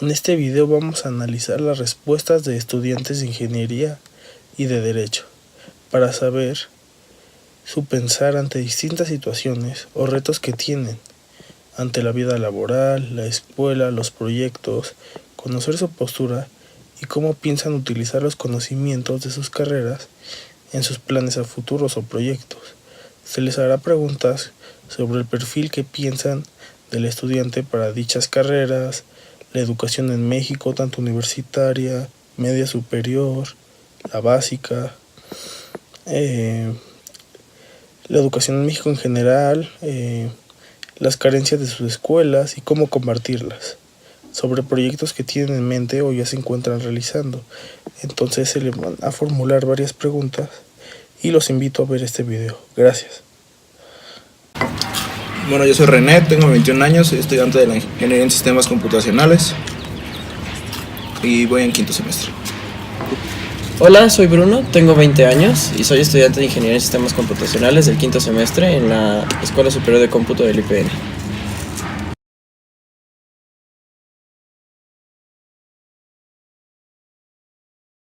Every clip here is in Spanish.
En este video vamos a analizar las respuestas de estudiantes de ingeniería y de derecho para saber su pensar ante distintas situaciones o retos que tienen ante la vida laboral, la escuela, los proyectos, conocer su postura y cómo piensan utilizar los conocimientos de sus carreras en sus planes a futuros o proyectos. Se les hará preguntas sobre el perfil que piensan del estudiante para dichas carreras, la educación en México, tanto universitaria, media superior, la básica, la educación en México en general, las carencias de sus escuelas y cómo combatirlas, sobre proyectos que tienen en mente o ya se encuentran realizando. Entonces se les van a formular varias preguntas y los invito a ver este video. Gracias. Bueno, yo soy René, tengo 21 años, soy estudiante de la Ingeniería en Sistemas Computacionales y voy en quinto semestre. Hola, soy Bruno, tengo 20 años y soy estudiante de Ingeniería en Sistemas Computacionales del quinto semestre en la Escuela Superior de Cómputo del IPN.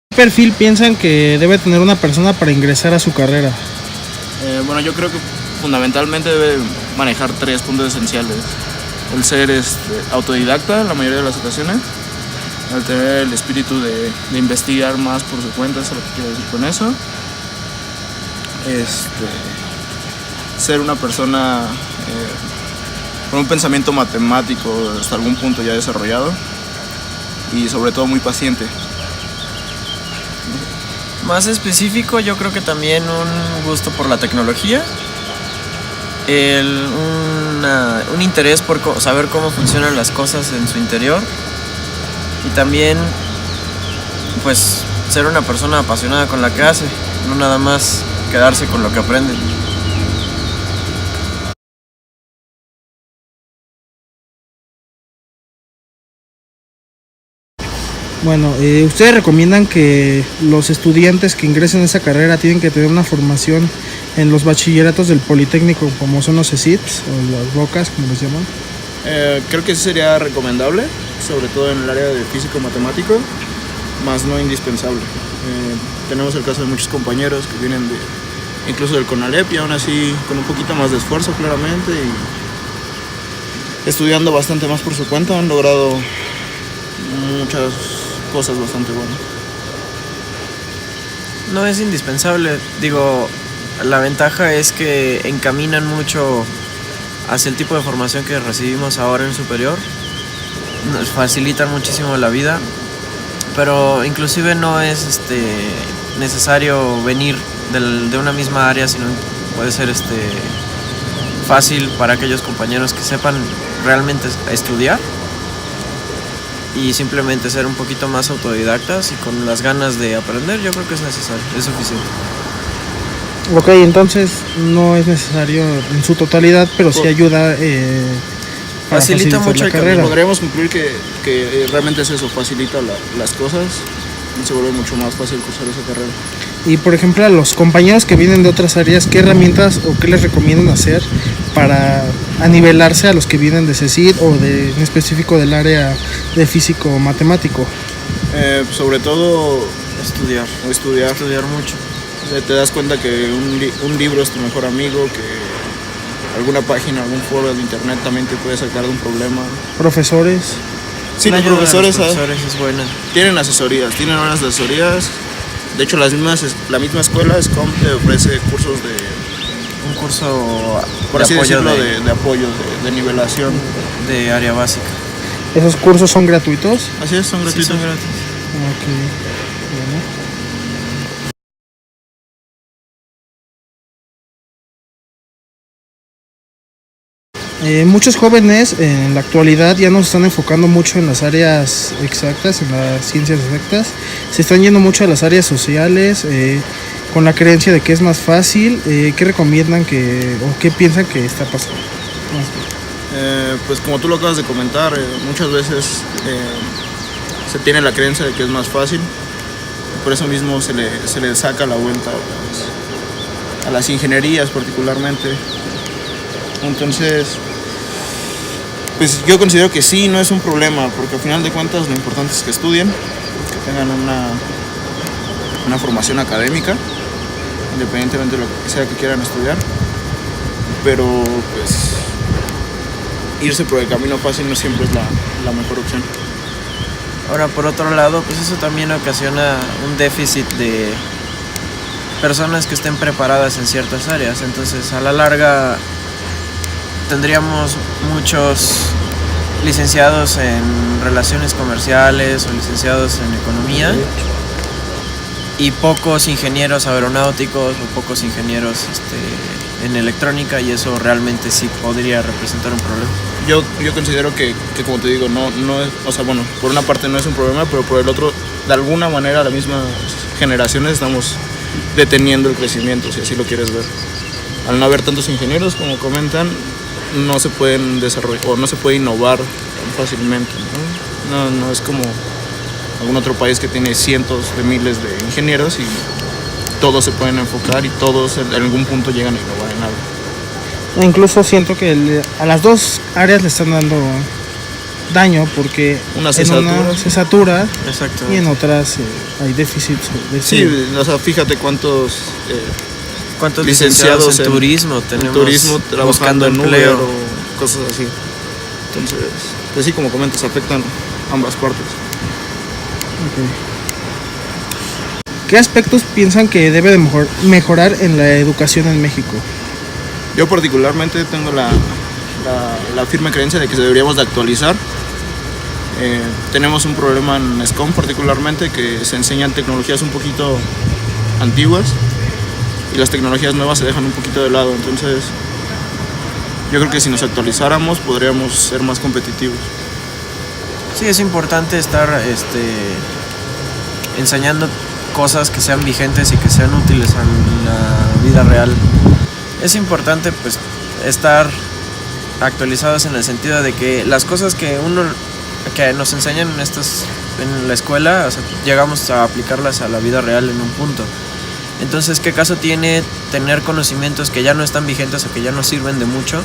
¿Qué perfil piensan que debe tener una persona para ingresar a su carrera? Bueno, yo creo que fundamentalmente debe manejar 3 puntos esenciales. El ser autodidacta en la mayoría de las ocasiones, el tener el espíritu de investigar más por su cuenta, eso es lo que quiero decir con eso. Ser una persona con un pensamiento matemático hasta algún punto ya desarrollado y sobre todo muy paciente. Más específico, yo creo que también un gusto por la tecnología, un interés por saber cómo funcionan las cosas en su interior y también pues ser una persona apasionada con la que hace, no nada más quedarse con lo que aprende. Bueno, ¿ustedes recomiendan que los estudiantes que ingresen a esa carrera tienen que tener una formación en los bachilleratos del Politécnico, como son los CECITs o las BOCAS, como les llaman? Creo que sí sería recomendable, sobre todo en el área de físico-matemático, más no indispensable. Tenemos el caso de muchos compañeros que vienen incluso del CONALEP y aún así con un poquito más de esfuerzo claramente y estudiando bastante más por su cuenta han logrado muchas cosas bastante buenas. No es indispensable, digo, la ventaja es que encaminan mucho hacia el tipo de formación que recibimos ahora en superior, nos facilitan muchísimo la vida, pero inclusive no es necesario venir de una misma área, sino puede ser fácil para aquellos compañeros que sepan realmente estudiar y simplemente ser un poquito más autodidactas y con las ganas de aprender. Yo creo que es necesario, es suficiente. Ok, entonces no es necesario en su totalidad, pero sí ayuda para facilita mucho la el carrera. Podríamos concluir que realmente es eso, facilita las cosas y se vuelve mucho más fácil cursar esa carrera. Y por ejemplo, a los compañeros que vienen de otras áreas, ¿qué herramientas o qué les recomiendan hacer para anivelarse a los que vienen de CECIT o en específico del área de físico-matemático? Sobre todo Estudiar mucho. Te das cuenta que un libro es tu mejor amigo, que alguna página, algún foro de internet también te puede sacar de un problema. Profesores. Sí, los profesores es buena. Tienen horas de asesorías. De hecho, la misma escuela, SCOM, te ofrece cursos Un curso por así decirlo, de apoyo, de nivelación. De área básica. ¿Esos cursos son gratuitos? Así es, son gratuitos. Sí, son gratis. Ok, bueno. Muchos jóvenes en la actualidad ya no se están enfocando mucho en las áreas exactas, en las ciencias exactas. Se están yendo mucho a las áreas sociales, con la creencia de que es más fácil. ¿Qué recomiendan o qué piensan que está pasando? Pues como tú lo acabas de comentar, muchas veces se tiene la creencia de que es más fácil. Por eso mismo se le saca la vuelta a las ingenierías particularmente. Entonces, Pues yo considero que sí, no es un problema, porque al final de cuentas lo importante es que estudien, que tengan una formación académica, independientemente de lo que sea que quieran estudiar, pero pues irse por el camino fácil no siempre es la mejor opción. Ahora, por otro lado, pues eso también ocasiona un déficit de personas que estén preparadas en ciertas áreas. Entonces, a la larga, tendríamos muchos licenciados en relaciones comerciales o licenciados en economía y pocos ingenieros aeronáuticos o pocos ingenieros en electrónica, y eso realmente sí podría representar un problema. Yo considero que como te digo, no es, o sea, bueno, por una parte no es un problema, pero por el otro, de alguna manera, las mismas generaciones estamos deteniendo el crecimiento, si así lo quieres ver. Al no haber tantos ingenieros, como comentan, no se pueden desarrollar o no se puede innovar tan fácilmente, ¿no? No es como algún otro país que tiene cientos de miles de ingenieros y todos se pueden enfocar y todos en algún punto llegan a innovar en algo. Incluso siento que a las dos áreas le están dando daño, porque una en una se satura y en otras hay déficit. Sí, o sea, fíjate cuántos licenciados en turismo tenemos, trabajando en empleo o cosas así. Entonces, pues sí, como comentas, afectan ambas partes. Okay. ¿Qué aspectos piensan que debe de mejorar en la educación en México? Yo particularmente tengo la firme creencia de que deberíamos de actualizar. Tenemos un problema en SCOM particularmente, que se enseñan tecnologías un poquito antiguas y las tecnologías nuevas se dejan un poquito de lado. Entonces yo creo que si nos actualizáramos podríamos ser más competitivos. Sí, es importante estar enseñando cosas que sean vigentes y que sean útiles en la vida real. Es importante pues estar actualizados en el sentido de que las cosas que nos enseñan en la escuela, o sea, llegamos a aplicarlas a la vida real en un punto. Entonces, ¿qué caso tiene tener conocimientos que ya no están vigentes o que ya no sirven de mucho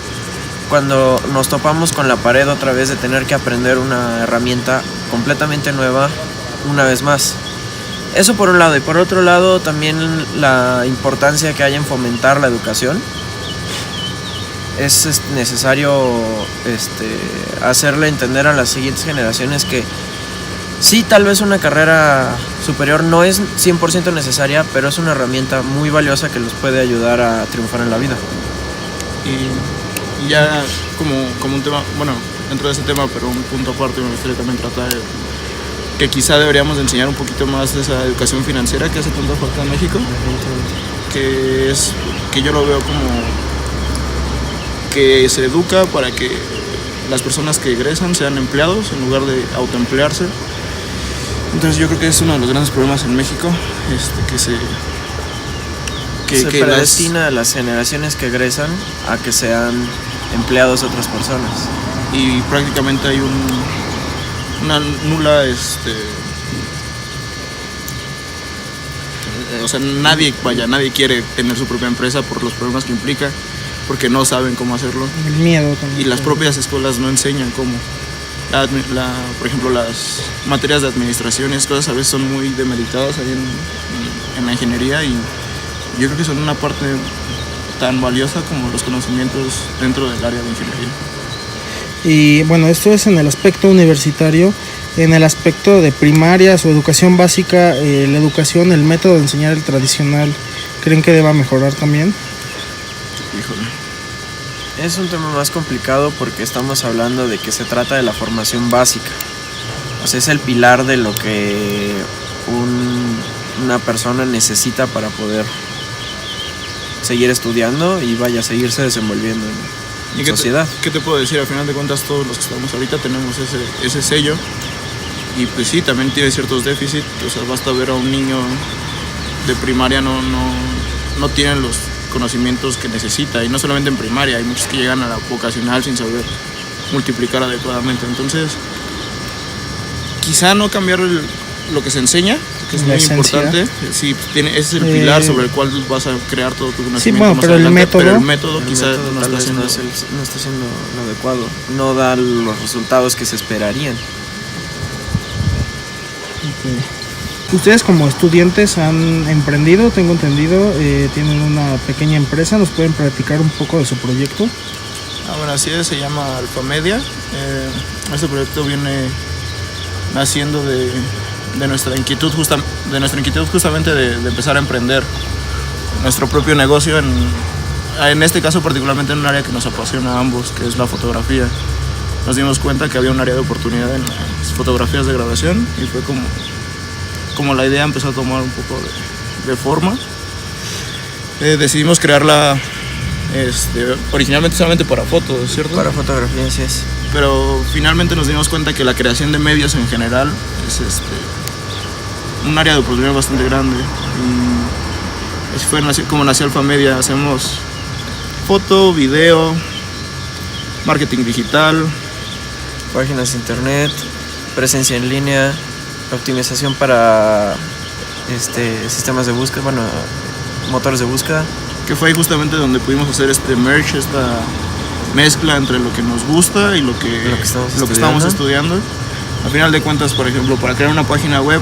cuando nos topamos con la pared otra vez de tener que aprender una herramienta completamente nueva una vez más? Eso por un lado, y por otro lado también la importancia que hay en fomentar la educación. Es necesario hacerle entender a las siguientes generaciones que sí, tal vez una carrera superior no es 100% necesaria, pero es una herramienta muy valiosa que los puede ayudar a triunfar en la vida. Y ya como un tema, bueno, dentro de ese tema, pero un punto aparte, me gustaría también tratar que quizá deberíamos de enseñar un poquito más de esa educación financiera que hace tanta falta en México, que yo lo veo como que se educa para que las personas que egresan sean empleados en lugar de autoemplearse. Entonces yo creo que es uno de los grandes problemas en México, que se predestina a las generaciones que egresan a que sean empleados de otras personas. Y prácticamente hay una nula, o sea, nadie quiere tener su propia empresa por los problemas que implica, porque no saben cómo hacerlo. El miedo también. Y las propias escuelas no enseñan cómo. Por ejemplo, las materias de administración y esas cosas a veces son muy demeritadas ahí en la ingeniería, y yo creo que son una parte tan valiosa como los conocimientos dentro del área de ingeniería. Y bueno, esto es en el aspecto universitario. En el aspecto de primarias o educación básica, la educación, el método de enseñar, el tradicional, ¿creen que deba mejorar también? Híjole. Es un tema más complicado porque estamos hablando de que se trata de la formación básica. O sea, es el pilar de lo que una persona necesita para poder seguir estudiando y seguirse desenvolviendo en sociedad. ¿Qué te puedo decir? Al final de cuentas, todos los que estamos ahorita tenemos ese sello, y pues sí, también tiene ciertos déficits. O sea, basta ver a un niño de primaria, no tienen los conocimientos que necesita, y no solamente en primaria, hay muchos que llegan a la vocacional sin saber multiplicar adecuadamente. Entonces, quizá no cambiar lo que se enseña, porque que es La muy esencia. importante. Sí, ese es el pilar sobre el cual vas a crear todo tu conocimiento. Sí, bueno, más pero el adelante, pero el método quizá método no tal está vez haciendo. no está siendo lo adecuado, no da los resultados que se esperarían. Ustedes como estudiantes han emprendido, tengo entendido, tienen una pequeña empresa, ¿nos pueden platicar un poco de su proyecto? Bueno, así es, se llama Alfa Media. Este proyecto viene naciendo de nuestra inquietud justamente de empezar a emprender nuestro propio negocio en este caso particularmente en un área que nos apasiona a ambos, que es la fotografía. Nos dimos cuenta que había un área de oportunidad en las fotografías de grabación y fue como la idea empezó a tomar un poco de forma. Decidimos crearla originalmente solamente para fotos, ¿cierto? Para fotografía, sí es. Pero finalmente nos dimos cuenta que la creación de medios en general es un área de oportunidad bastante grande. Y así fue como nació Alfa Media. Hacemos foto, video, marketing digital, Páginas de internet, presencia en línea, optimización para sistemas de búsqueda, motores de búsqueda. que fue ahí justamente donde pudimos hacer este merge, esta mezcla entre lo que nos gusta y lo que estamos estudiando. Al final de cuentas, por ejemplo, para crear una página web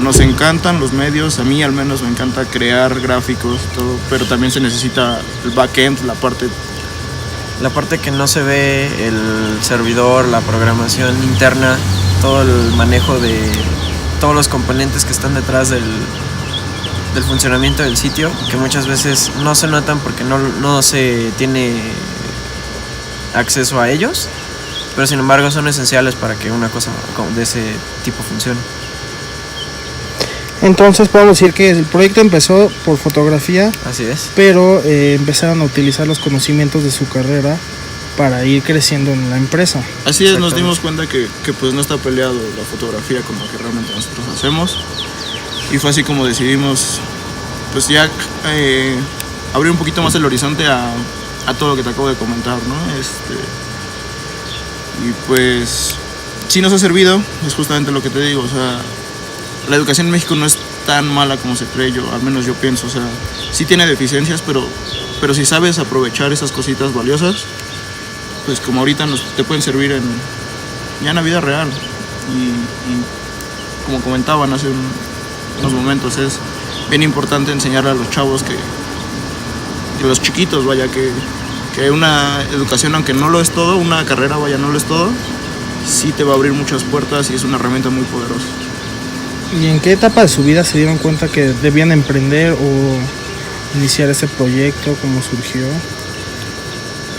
nos encantan los medios, a mí al menos me encanta crear gráficos, todo, pero también se necesita el backend, la parte que no se ve, el servidor, la programación interna, todo el manejo de todos los componentes que están detrás del funcionamiento del sitio, que muchas veces no se notan porque no se tiene acceso a ellos, pero sin embargo son esenciales para que una cosa de ese tipo funcione. Entonces podemos decir que el proyecto empezó por fotografía, Así es. pero empezaron a utilizar los conocimientos de su carrera para ir creciendo en la empresa. Así es, nos dimos cuenta que pues no está peleado la fotografía con lo que realmente nosotros hacemos. Y fue así como decidimos pues ya abrir un poquito más el horizonte a todo lo que te acabo de comentar, ¿no? Y pues sí nos ha servido, es justamente lo que te digo, o sea, la educación en México no es tan mala como se cree, al menos yo pienso, o sea, sí tiene deficiencias, pero si sabes aprovechar esas cositas valiosas, pues como ahorita te pueden servir ya en la vida real. Y como comentaban hace unos momentos, es bien importante enseñarle a los chavos que los chiquitos, vaya, que una educación, aunque no lo es todo, una carrera, vaya, no lo es todo, sí te va a abrir muchas puertas y es una herramienta muy poderosa. ¿Y en qué etapa de su vida se dieron cuenta que debían emprender o iniciar ese proyecto? ¿Cómo surgió?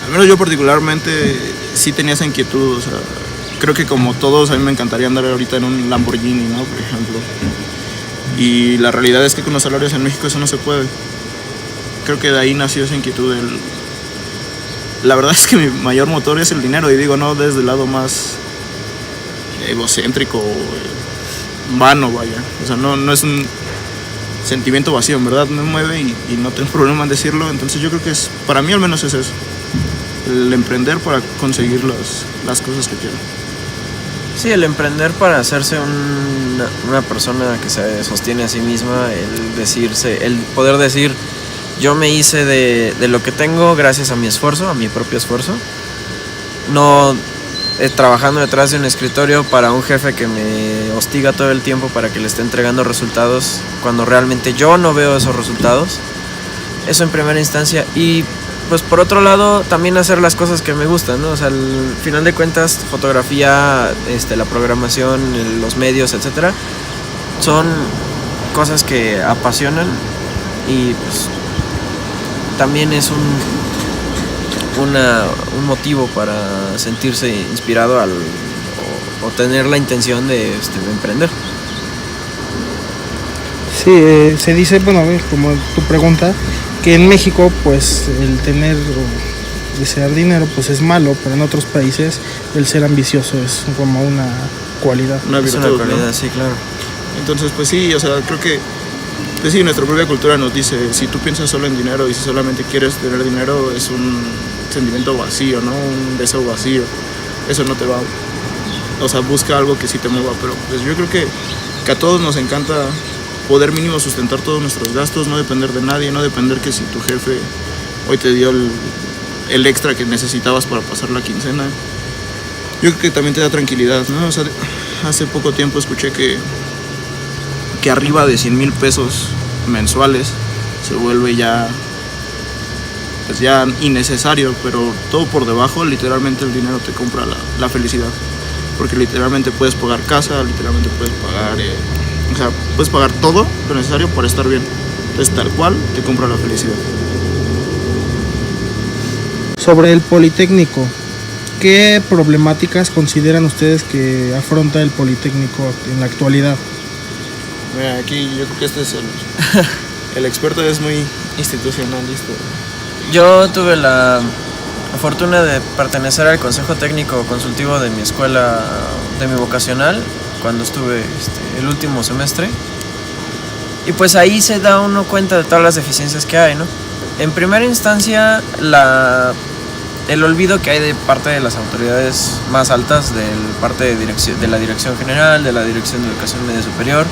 Al menos yo particularmente sí tenía esa inquietud, o sea, creo que como todos a mí me encantaría andar ahorita en un Lamborghini, ¿no? Por ejemplo. Y la realidad es que con los salarios en México eso no se puede. Creo que de ahí nació esa inquietud. La verdad es que mi mayor motor es el dinero, y digo, no desde el lado más egocéntrico, vano, vaya. O sea, no es un sentimiento vacío, en verdad me mueve y no tengo problema en decirlo. Entonces yo creo que para mí al menos es eso, el emprender para conseguir las cosas que quiero. Sí, el emprender para hacerse una persona que se sostiene a sí misma, el poder decir, yo me hice de lo que tengo gracias a mi esfuerzo, a mi propio esfuerzo, no trabajando detrás de un escritorio para un jefe que me hostiga todo el tiempo para que le esté entregando resultados cuando realmente yo no veo esos resultados. Eso en primera instancia. Y pues por otro lado también hacer las cosas que me gustan, ¿no? O sea, al final de cuentas, fotografía, la programación, los medios, etcétera, son cosas que apasionan y pues también es un motivo para sentirse inspirado o tener la intención de emprender. Sí, se dice, bueno, como tu pregunta, que en México pues el tener o desear dinero pues es malo, pero en otros países el ser ambicioso es como una cualidad. Es una cualidad, ¿no? Sí, claro. Entonces pues sí, o sea, creo que pues sí, nuestra propia cultura nos dice, si tú piensas solo en dinero y si solamente quieres tener dinero, es un sentimiento vacío, ¿no? Un deseo vacío. Eso no te va, o sea, busca algo que sí te mueva, pero pues yo creo que a todos nos encanta poder mínimo sustentar todos nuestros gastos, no depender de nadie, no depender que si tu jefe hoy te dio el extra que necesitabas para pasar la quincena. Yo creo que también te da tranquilidad, ¿no? O sea, hace poco tiempo escuché que arriba de 100,000 pesos mensuales se vuelve ya, pues ya innecesario, pero todo por debajo, literalmente el dinero te compra la felicidad. Porque literalmente puedes pagar casa, literalmente puedes pagar, puedes pagar todo lo necesario para estar bien. Entonces, tal cual, te compra la felicidad. Sobre el Politécnico, ¿qué problemáticas consideran ustedes que afronta el Politécnico en la actualidad? Mira, aquí yo creo que este es el experto, es muy institucionalista. Yo tuve la fortuna de pertenecer al consejo técnico consultivo de mi escuela, de mi vocacional, cuando estuve el último semestre. Y pues ahí se da uno cuenta de todas las deficiencias que hay, ¿no? En primera instancia, el olvido que hay de parte de las autoridades más altas, de la dirección general, de la dirección de educación media superior,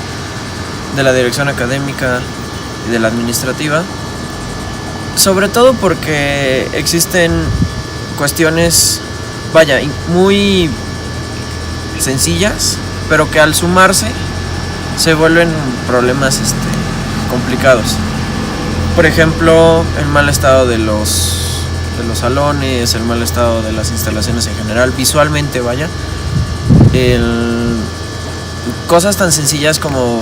de la dirección académica y de la administrativa, sobre todo porque existen cuestiones, muy sencillas, pero que al sumarse se vuelven problemas complicados. Por ejemplo, el mal estado de los salones, el mal estado de las instalaciones en general, visualmente, cosas tan sencillas como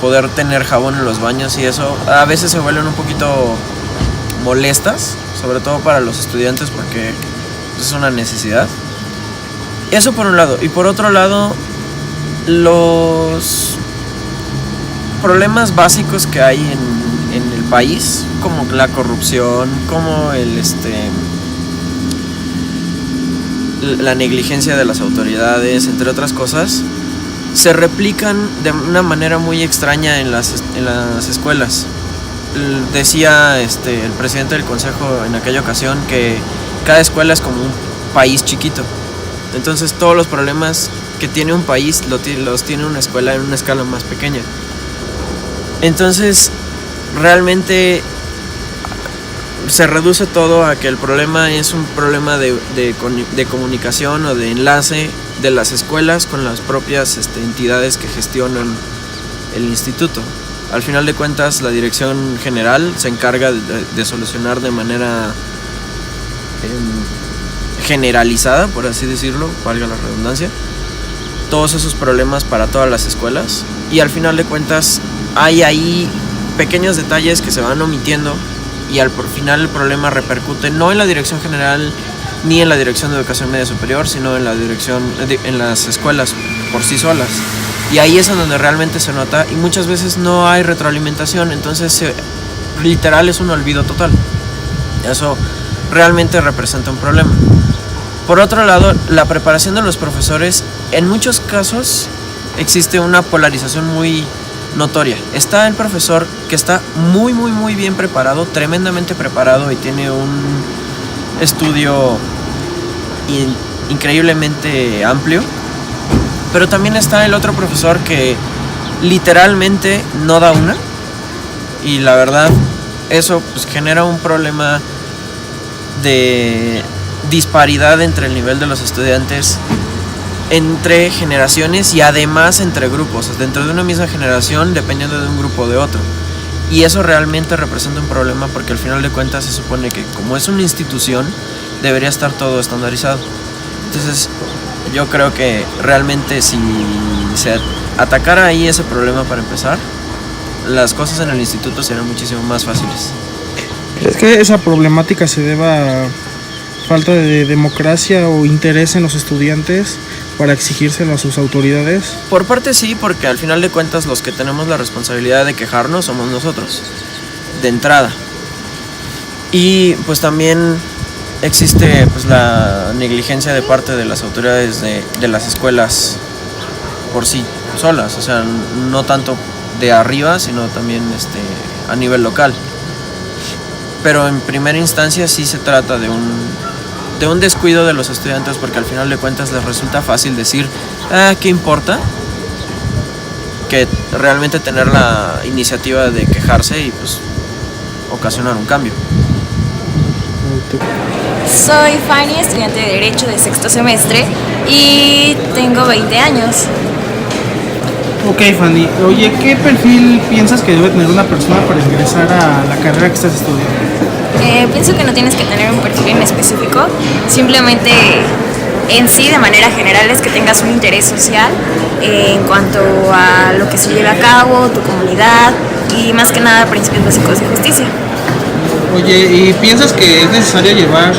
poder tener jabón en los baños, y eso a veces se vuelven un poquito molestas, sobre todo para los estudiantes, porque es una necesidad. Eso por un lado. Y por otro lado, los problemas básicos que hay en el país, como la corrupción, como la negligencia de las autoridades, entre otras cosas, se replican de una manera muy extraña en las escuelas. Decía el presidente del consejo en aquella ocasión que cada escuela es como un país chiquito. Entonces todos los problemas que tiene un país los tiene una escuela en una escala más pequeña. Entonces realmente se reduce todo a que el problema es un problema de comunicación o de enlace de las escuelas con las propias entidades que gestionan el instituto. Al final de cuentas, la dirección general se encarga de solucionar de manera generalizada, por así decirlo, valga la redundancia, todos esos problemas para todas las escuelas, y al final de cuentas hay ahí pequeños detalles que se van omitiendo, y al final el problema repercute no en la dirección general ni en la dirección de educación media superior, sino en las escuelas por sí solas. Y ahí es en donde realmente se nota, y muchas veces no hay retroalimentación, entonces literal es un olvido total. Eso realmente representa un problema. Por otro lado, la preparación de los profesores, en muchos casos existe una polarización muy notoria. Está el profesor que está muy muy muy bien preparado, tremendamente preparado, y tiene un estudio increíblemente amplio. Pero también está el otro profesor que literalmente no da una, y la verdad eso pues genera un problema de disparidad entre el nivel de los estudiantes, entre generaciones y además entre grupos, dentro de una misma generación, dependiendo de un grupo o de otro. Y eso realmente representa un problema, porque al final de cuentas se supone que como es una institución debería estar todo estandarizado. Entonces yo creo que realmente si se atacara ahí ese problema para empezar, las cosas en el instituto serían muchísimo más fáciles. ¿Crees que esa problemática se deba a falta de democracia o interés en los estudiantes para exigírselo a sus autoridades? Por parte sí, porque al final de cuentas los que tenemos la responsabilidad de quejarnos somos nosotros, de entrada. Y pues también existe pues la negligencia de parte de las autoridades de las escuelas por sí solas, o sea, no tanto de arriba, sino también a nivel local. Pero en primera instancia sí se trata de un descuido de los estudiantes, porque al final de cuentas les resulta fácil decir, ¿qué importa? que realmente tener la iniciativa de quejarse y pues ocasionar un cambio. Soy Fanny, estudiante de Derecho de sexto semestre y tengo 20 años. Ok, Fanny. Oye, ¿qué perfil piensas que debe tener una persona para ingresar a la carrera que estás estudiando? Pienso que no tienes que tener un perfil en específico, simplemente en sí, de manera general, es que tengas un interés social en cuanto a lo que se lleva a cabo, tu comunidad y más que nada principios básicos de justicia. Oye, ¿y piensas que es necesario llevar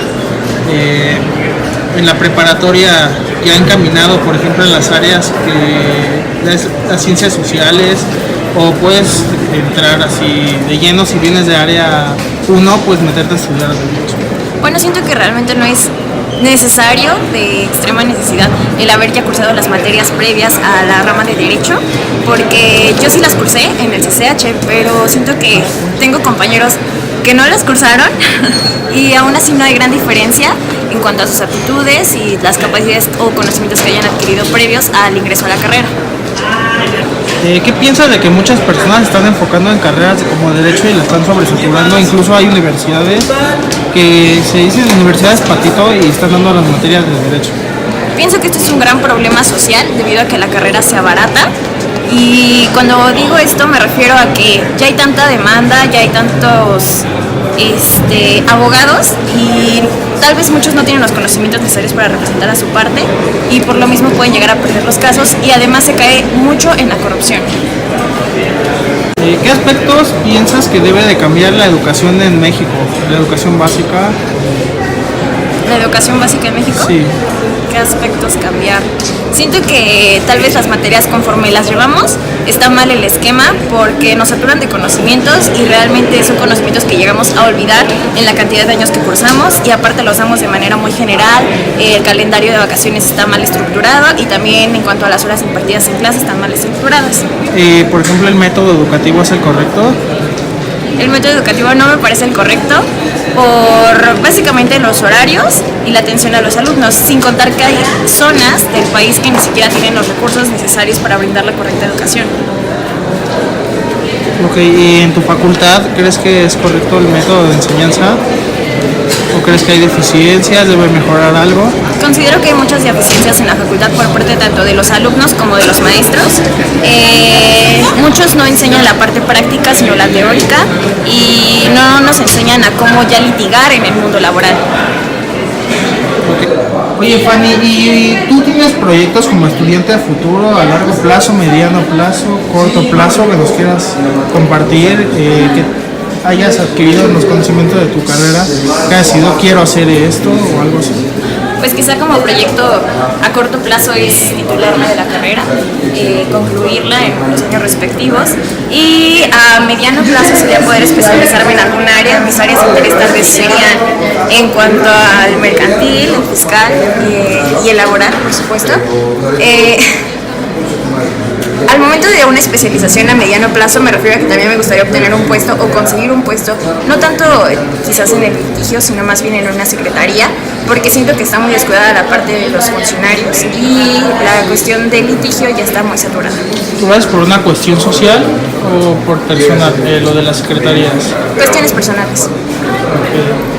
en la preparatoria ya encaminado, por ejemplo, en las áreas las ciencias sociales, o puedes entrar así de lleno si vienes de área 1, pues meterte a estudiar derecho? Bueno, siento que realmente no es necesario, de extrema necesidad, el haber ya cursado las materias previas a la rama de Derecho, porque yo sí las cursé en el CCH, pero siento que tengo compañeros que no las cursaron y aún así no hay gran diferencia en cuanto a sus aptitudes y las capacidades o conocimientos que hayan adquirido previos al ingreso a la carrera. ¿Qué piensas de que muchas personas están enfocando en carreras como Derecho y la están sobresaturando? Incluso hay universidades que se dicen universidades patito y están dando las materias de Derecho. Pienso que este es un gran problema social debido a que la carrera sea barata. Y cuando digo esto me refiero a que ya hay tanta demanda, ya hay tantos abogados y tal vez muchos no tienen los conocimientos necesarios para representar a su parte y por lo mismo pueden llegar a perder los casos y además se cae mucho en la corrupción. ¿Qué aspectos piensas que debe de cambiar la educación en México? ¿La educación básica? ¿La educación básica en México? Sí. ¿Qué aspectos cambiar? Siento que tal vez las materias conforme las llevamos está mal el esquema porque nos saturan de conocimientos y realmente son conocimientos que llegamos a olvidar en la cantidad de años que cursamos y aparte los damos de manera muy general, el calendario de vacaciones está mal estructurado y también en cuanto a las horas impartidas en clase están mal estructuradas. Por ejemplo, ¿el método educativo es el correcto? El método educativo no me parece el correcto por básicamente los horarios y la atención a los alumnos, sin contar que hay zonas del país que ni siquiera tienen los recursos necesarios para brindar la correcta educación. Ok, ¿y en tu facultad crees que es correcto el método de enseñanza? ¿O crees que hay deficiencias? ¿Debe mejorar algo? Considero que hay muchas deficiencias en la facultad por parte tanto de los alumnos como de los maestros. Muchos no enseñan la parte práctica sino la teórica y no nos enseñan a cómo ya litigar en el mundo laboral. Okay. Oye, Fanny, ¿y tú tienes proyectos como estudiante a futuro, a largo plazo, mediano plazo, corto plazo que nos quieras compartir? Que hayas adquirido los conocimientos de tu carrera, que hayas sido quiero hacer esto o algo así. Pues quizá como proyecto a corto plazo es titularme de la carrera, concluirla en los años respectivos y a mediano plazo sería poder especializarme en alguna área. Mis áreas de interés tal vez serían en cuanto al mercantil, el fiscal y el laboral, por supuesto. Al momento de una especialización a mediano plazo me refiero a que también me gustaría obtener un puesto o conseguir un puesto, no tanto quizás en el litigio, sino más bien en una secretaría, porque siento que está muy descuidada la parte de los funcionarios y la cuestión del litigio ya está muy saturada. ¿Tú vas por una cuestión social o por personal, lo de las secretarías? Cuestiones personales. Okay.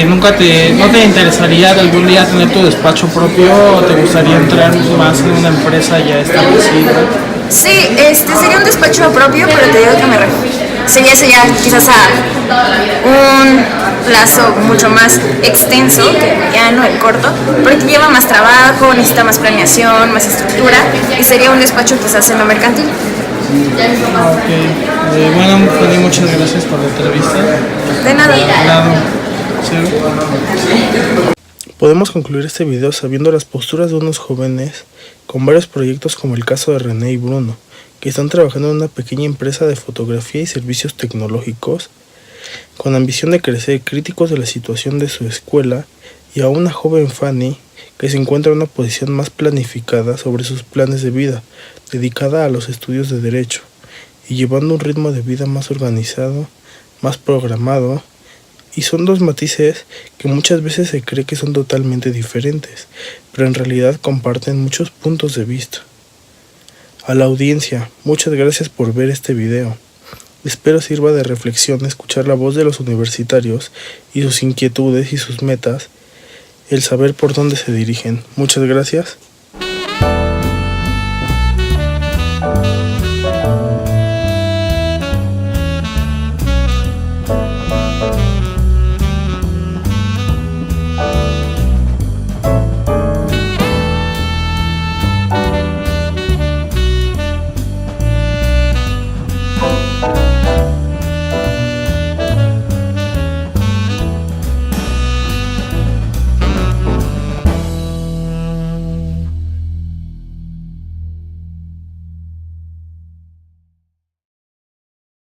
¿No te interesaría de algún día tener tu despacho propio o te gustaría entrar más en una empresa ya establecida? Sí, sería un despacho propio, pero te digo que sería eso ya quizás a un plazo mucho más extenso que el mediano, el corto, porque lleva más trabajo, necesita más planeación, más estructura y sería un despacho quizás en lo mercantil. Okay. Bueno, Fanny, muchas gracias por la entrevista. De nada. Podemos concluir este video sabiendo las posturas de unos jóvenes con varios proyectos como el caso de René y Bruno, que están trabajando en una pequeña empresa de fotografía y servicios tecnológicos con ambición de crecer, críticos de la situación de su escuela, y a una joven Fanny que se encuentra en una posición más planificada sobre sus planes de vida, dedicada a los estudios de Derecho y llevando un ritmo de vida más organizado, más programado. Y son dos matices que muchas veces se cree que son totalmente diferentes, pero en realidad comparten muchos puntos de vista. A la audiencia, muchas gracias por ver este video. Espero sirva de reflexión escuchar la voz de los universitarios y sus inquietudes y sus metas, el saber por dónde se dirigen. Muchas gracias.